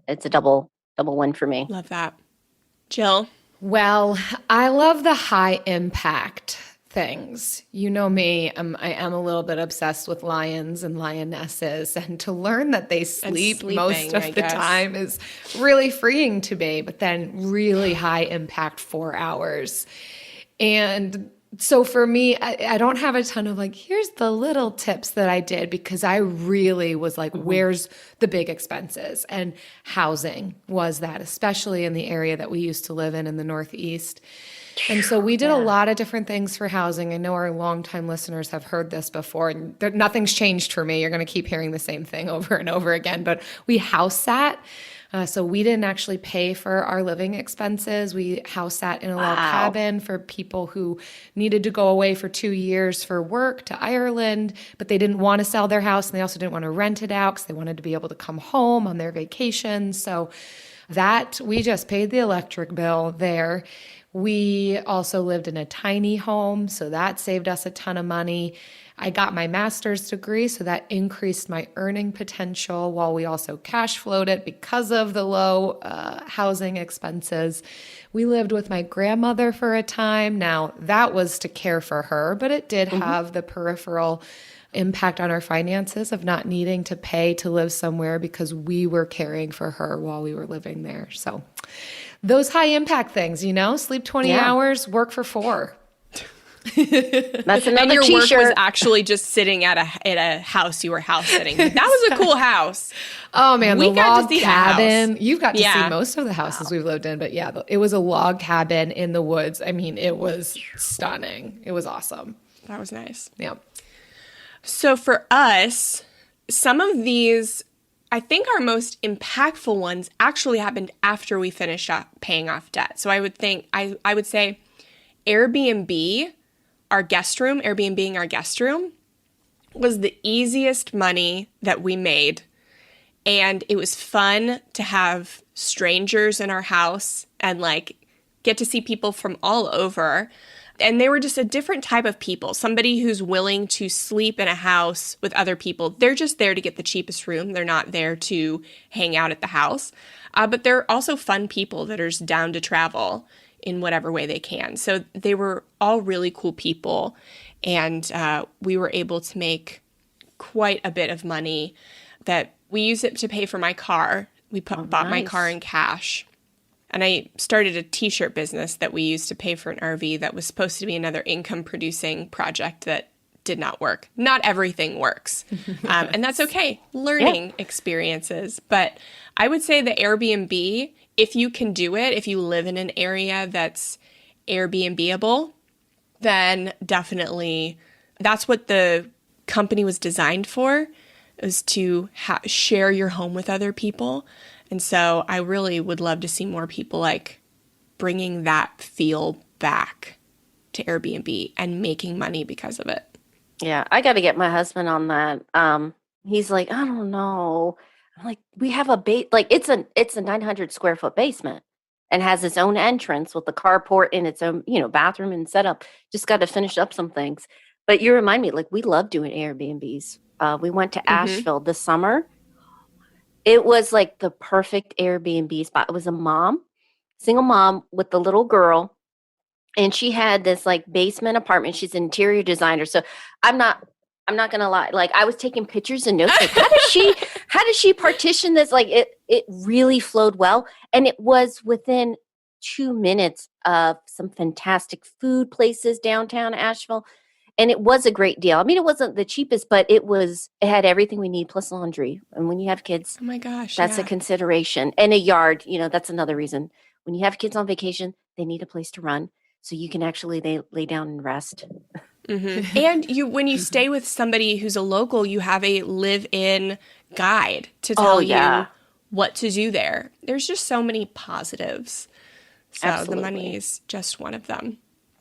It's a double win for me. Love that. Jill? Well, I love the high impact things. You know me, I am a little bit obsessed with lions and lionesses, and to learn that they sleep most of the time is really freeing to me, but then really high impact 4 hours. And so for me, I don't have a ton of like, here's the little tips that I did, because I really was like, where's the big expenses? And housing was that, especially in the area that we used to live in the Northeast. And so we did a lot of different things for housing. I know our longtime listeners have heard this before, and nothing's changed for me. You're going to keep hearing the same thing over and over again, but we house sat. So we didn't actually pay for our living expenses. We house sat in a log cabin for people who needed to go away for 2 years for work to Ireland, but they didn't want to sell their house, and they also didn't want to rent it out because they wanted to be able to come home on their vacation. So that, we just paid the electric bill there. We also lived in a tiny home, so that saved us a ton of money. I got my master's degree, so that increased my earning potential while we also cash flowed it because of the low housing expenses. We lived with my grandmother for a time. Now, that was to care for her, but it did have the peripheral impact on our finances of not needing to pay to live somewhere because we were caring for her while we were living there. So those high impact things, sleep 20 hours, work for 4. That's another and your t-shirt. work was actually just sitting at a house you were house sitting. That was a cool house. Oh man, we the got log to see cabin. That house. You've got to see most of the houses we've lived in, but yeah, it was a log cabin in the woods. I mean, it was stunning. It was awesome. That was nice. Yeah. So for us, some of these, I think our most impactful ones actually happened after we finished up paying off debt. So I would say Airbnb, Airbnb-ing our guest room was the easiest money that we made. And it was fun to have strangers in our house and like get to see people from all over. And they were just a different type of people, somebody who's willing to sleep in a house with other people. They're just there to get the cheapest room. They're not there to hang out at the house. But they're also fun people that are just down to travel in whatever way they can. So they were all really cool people. And we were able to make quite a bit of money that we used it to pay for my car. We bought my car in cash. And I started a t-shirt business that we used to pay for an RV that was supposed to be another income-producing project that did not work. Not everything works. And that's okay. Learning experiences. But I would say the Airbnb, if you can do it, if you live in an area that's Airbnb-able, then definitely that's what the company was designed for, is to share your home with other people. And so I really would love to see more people like bringing that feel back to Airbnb and making money because of it. Yeah, I got to get my husband on that. He's like, I don't know. I'm like, we have a it's a 900 square foot basement and has its own entrance with the carport and its own, bathroom and setup. Just got to finish up some things. But you remind me, like, we love doing Airbnbs. We went to Asheville this summer. It was like the perfect Airbnb spot. It was a single mom with the little girl. And she had this like basement apartment. She's an interior designer. So I'm not I'm not gonna lie. Like, I was taking pictures and notes. Like, how does she partition this? Like, it really flowed well, and it was within 2 minutes of some fantastic food places downtown Asheville, and it was a great deal. I mean, it wasn't the cheapest, but it had everything we need plus laundry. And when you have kids, Oh my gosh, that's a consideration. And a yard. That's another reason. When you have kids on vacation, they need a place to run, so you can actually lay down and rest. Mm-hmm. And when you stay with somebody who's a local, you have a live-in guide to tell you what to do there. There's just so many positives. So Absolutely. the money is just one of them.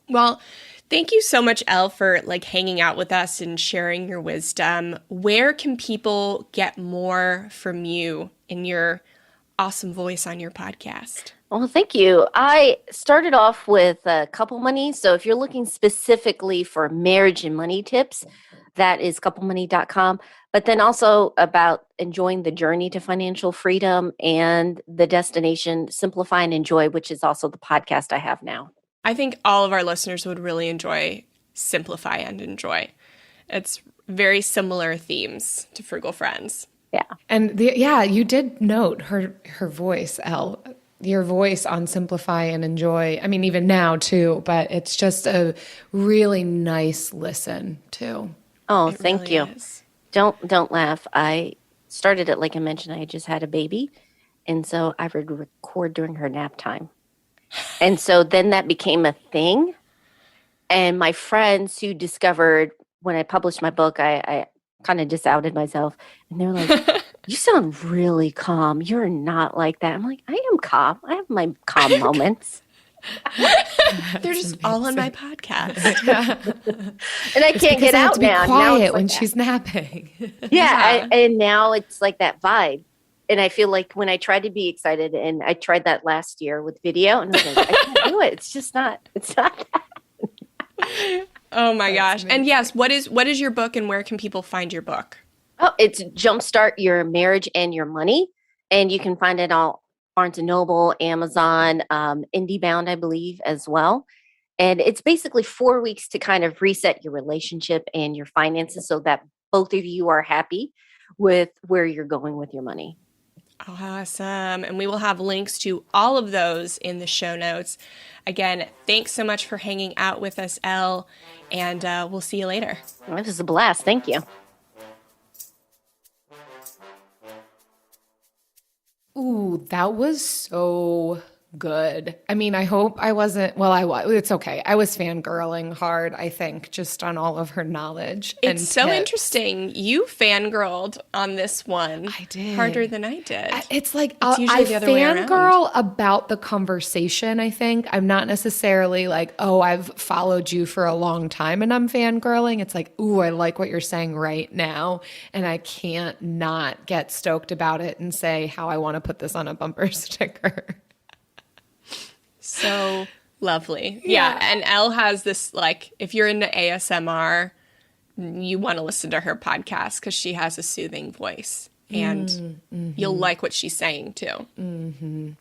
Well, thank you so much, Elle, for hanging out with us and sharing your wisdom. Where can people get more from you and your awesome voice on your podcast? Well, thank you. I started off with Couple Money. So if you're looking specifically for marriage and money tips, that is couplemoney.com. But then also about enjoying the journey to financial freedom and the destination, Simplify and Enjoy, which is also the podcast I have now. I think all of our listeners would really enjoy Simplify and Enjoy. It's very similar themes to Frugal Friends. Yeah. And you did note her voice, Elle. Your voice on Simplify and Enjoy. I mean, even now too, but it's just a really nice listen too. Oh, thank you. Don't laugh. I started it, like I mentioned, I just had a baby. And so I would record during her nap time. And so then that became a thing. And my friends who discovered when I published my book, I kind of just outed myself. And they're like, you sound really calm. You're not like that. I'm like, I am calm. I have my calm moments. They're just all on my podcast. And I can't get out now. Be quiet when she's napping. And now it's like that vibe. And I feel like when I tried to be excited, and I tried that last year with video, and I was like, I can't do it. It's not that. Oh my gosh. Amazing. And yes, what is your book, and where can people find your book? Oh, it's Jumpstart Your Marriage and Your Money. And you can find it on Barnes & Noble, Amazon, IndieBound, I believe, as well. And it's basically 4 weeks to kind of reset your relationship and your finances so that both of you are happy with where you're going with your money. Awesome. And we will have links to all of those in the show notes. Again, thanks so much for hanging out with us, Elle, and we'll see you later. This was a blast. Thank you. Ooh, that was so good. I mean, I hope I wasn't, well, I was, it's okay. I was fangirling hard, I think, just on all of her knowledge. It's so interesting. You fangirled on this one. I did. Harder than I did. It's like, it's usually the other way around. Fangirl about the conversation, I think. I'm not necessarily like, oh, I've followed you for a long time and I'm fangirling. It's like, ooh, I like what you're saying right now. And I can't not get stoked about it and say how I want to put this on a bumper sticker. So lovely. Yeah. And Elle has this, like, if you're into ASMR, you want to listen to her podcast because she has a soothing voice. And you'll like what she's saying, too. Mm-hmm.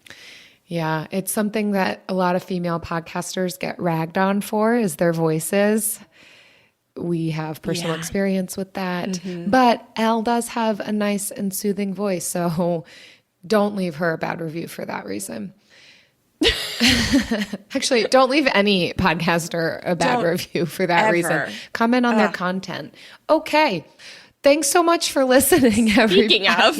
Yeah. It's something that a lot of female podcasters get ragged on for is their voices. We have personal experience with that. Mm-hmm. But Elle does have a nice and soothing voice. So don't leave her a bad review for that reason. Actually, don't leave any podcaster a bad review for that reason. Comment on their content. Okay. Thanks so much for listening, everybody. Speaking of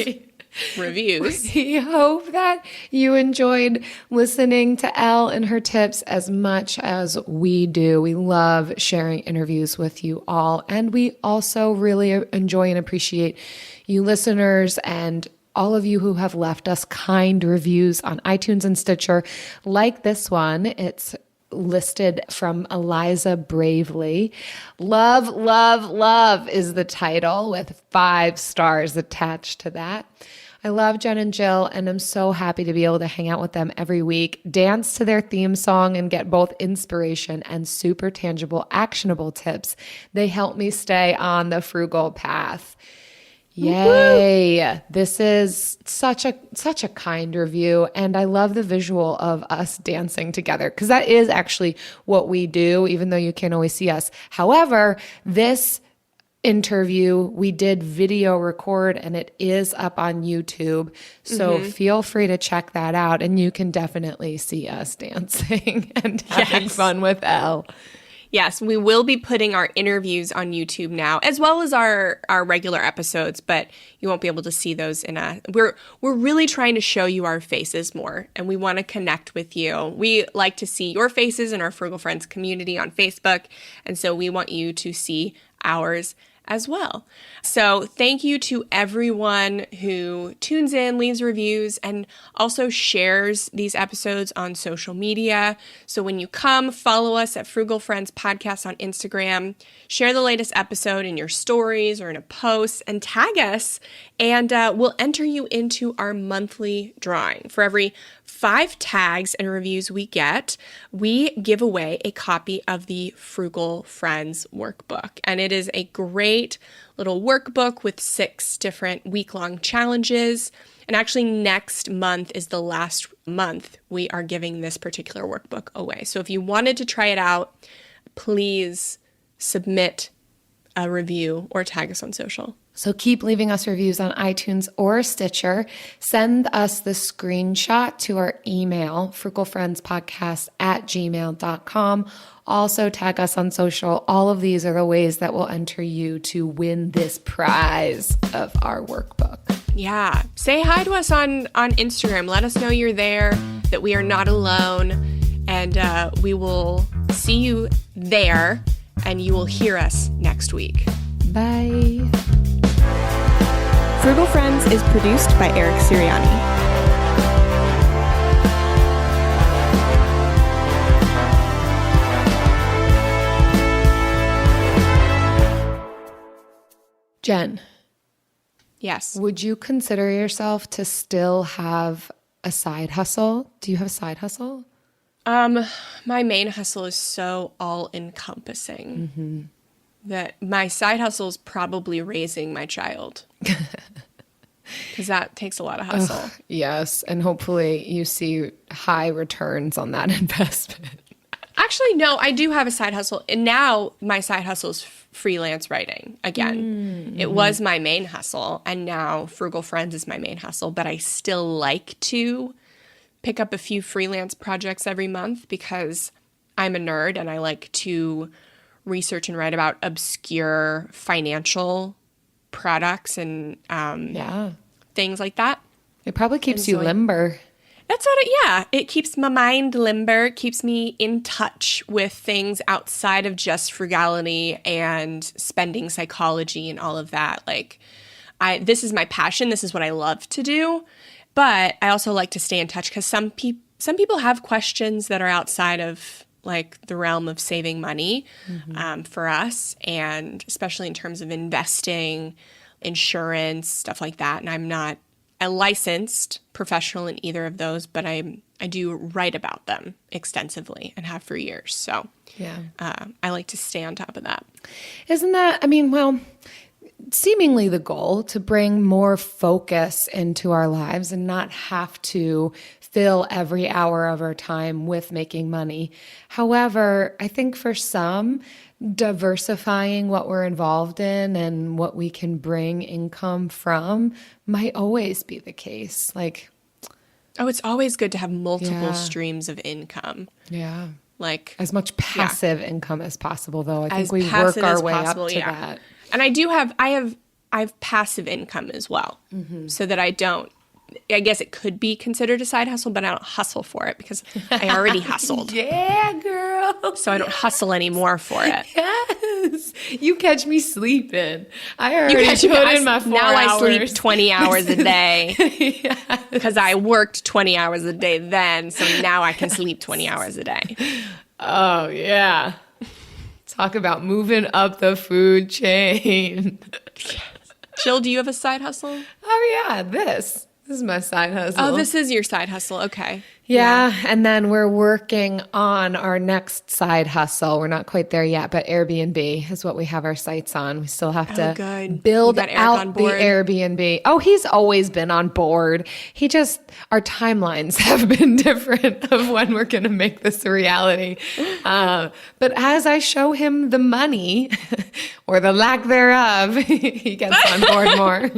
reviews, we hope that you enjoyed listening to Elle and her tips as much as we do. We love sharing interviews with you all, and we also really enjoy and appreciate you listeners and all of you who have left us kind reviews on iTunes and Stitcher, like this one. It's listed from Eliza Bravely. Love, love, love is the title with 5 stars attached to that. I love Jen and Jill, and I'm so happy to be able to hang out with them every week, dance to their theme song, and get both inspiration and super tangible, actionable tips. They help me stay on the frugal path. Yay. Woo-hoo. This is such a kind review, and I love the visual of us dancing together because that is actually what we do, even though you can't always see us. However, this interview. We did video record and it is up on YouTube. So feel free to check that out. And you can definitely see us dancing and having fun with Elle. Yes, we will be putting our interviews on YouTube now, as well as our regular episodes, but you won't be able to see those we're really trying to show you our faces more, and we want to connect with you. We like to see your faces in our Frugal Friends community on Facebook, and so we want you to see ours as well. So thank you to everyone who tunes in, leaves reviews, and also shares these episodes on social media. So when you come, follow us at Frugal Friends Podcast on Instagram, share the latest episode in your stories or in a post, and tag us, and we'll enter you into our monthly drawing. For every 5 tags and reviews we get, we give away a copy of the Frugal Friends workbook. And it is a great little workbook with 6 different week-long challenges. And actually next month is the last month we are giving this particular workbook away. So if you wanted to try it out, please submit a review or tag us on social. So keep leaving us reviews on iTunes or Stitcher. Send us the screenshot to our email, frugalfriendspodcast@gmail.com. Also tag us on social. All of these are the ways that will enter you to win this prize of our workbook. Yeah. Say hi to us on Instagram. Let us know you're there, that we are not alone, and we will see you there, and you will hear us next week. Bye. Frugal Friends is produced by Eric Sirianni. Jen. Yes. Would you consider yourself to still have a side hustle? Do you have a side hustle? My main hustle is so all-encompassing that my side hustle is probably raising my child. Because that takes a lot of hustle. Yes, and hopefully you see high returns on that investment. Actually, no, I do have a side hustle. And now my side hustle is freelance writing again. It was my main hustle, and now Frugal Friends is my main hustle. But I still like to pick up a few freelance projects every month because I'm a nerd and I like to research and write about obscure financial products and things like that. It probably keeps you limber. That's what it keeps my mind limber, keeps me in touch with things outside of just frugality and spending psychology and all of that. Like, this is my passion. This is what I love to do. But I also like to stay in touch because some people have questions that are outside of like the realm of saving money for us, and especially in terms of investing, insurance, stuff like that. And I'm not a licensed professional in either of those, but I do write about them extensively and have for years. So I like to stay on top of that. Isn't that, seemingly the goal to bring more focus into our lives and not have to fill every hour of our time with making money. However, I think for some, diversifying what we're involved in and what we can bring income from might always be the case. It's always good to have multiple streams of income. Yeah. Like as much passive income as possible, though. I think we work our way up to that. And I have passive income as well, so that I guess it could be considered a side hustle, but I don't hustle for it because I already hustled. Yeah, girl. So I don't hustle anymore for it. Yes. You catch me sleeping. I already put in my 4 hours. Now I sleep 20 hours a day because I worked 20 hours a day then, so now I can sleep 20 hours a day. Oh, yeah. Talk about moving up the food chain. Jill, do you have a side hustle? Oh, yeah, this is my side hustle. Oh, this is your side hustle. Okay. Yeah, and then we're working on our next side hustle. We're not quite there yet, but Airbnb is what we have our sights on. We still have to build out the Airbnb. Oh, he's always been on board. Our timelines have been different of when we're going to make this a reality. But as I show him the money, or the lack thereof, he gets on board more.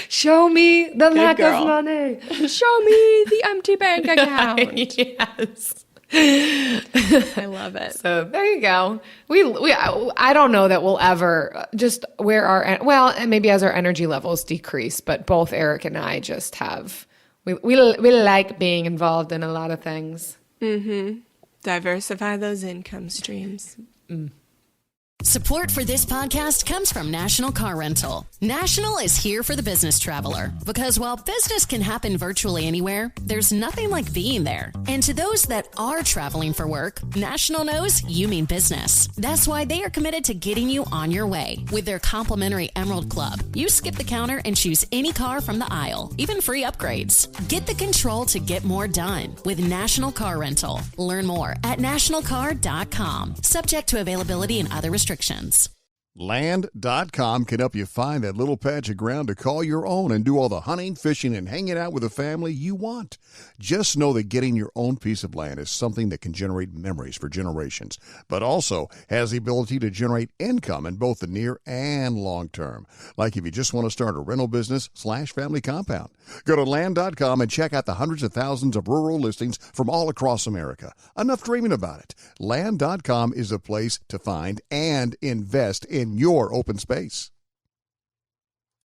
Show me the lack of money. Show me the empty bank account. Yes. I love it. So there you go. I don't know that we'll ever just and maybe as our energy levels decrease, but both Eric and I just we like being involved in a lot of things. Mm-hmm. Diversify those income streams. Support for this podcast comes from National Car Rental. National is here for the business traveler because while business can happen virtually anywhere, there's nothing like being there. And to those that are traveling for work, National knows you mean business. That's why they are committed to getting you on your way. With their complimentary Emerald Club, you skip the counter and choose any car from the aisle, even free upgrades. Get the control to get more done with National Car Rental. Learn more at nationalcar.com. Subject to availability and other restrictions. Land.com can help you find that little patch of ground to call your own and do all the hunting, fishing, and hanging out with the family you want. Just know that getting your own piece of land is something that can generate memories for generations, but also has the ability to generate income in both the near and long term. Like if you just want to start a rental business / family compound. Go to Land.com and check out the hundreds of thousands of rural listings from all across America. Enough dreaming about it. Land.com is a place to find and invest in your open space.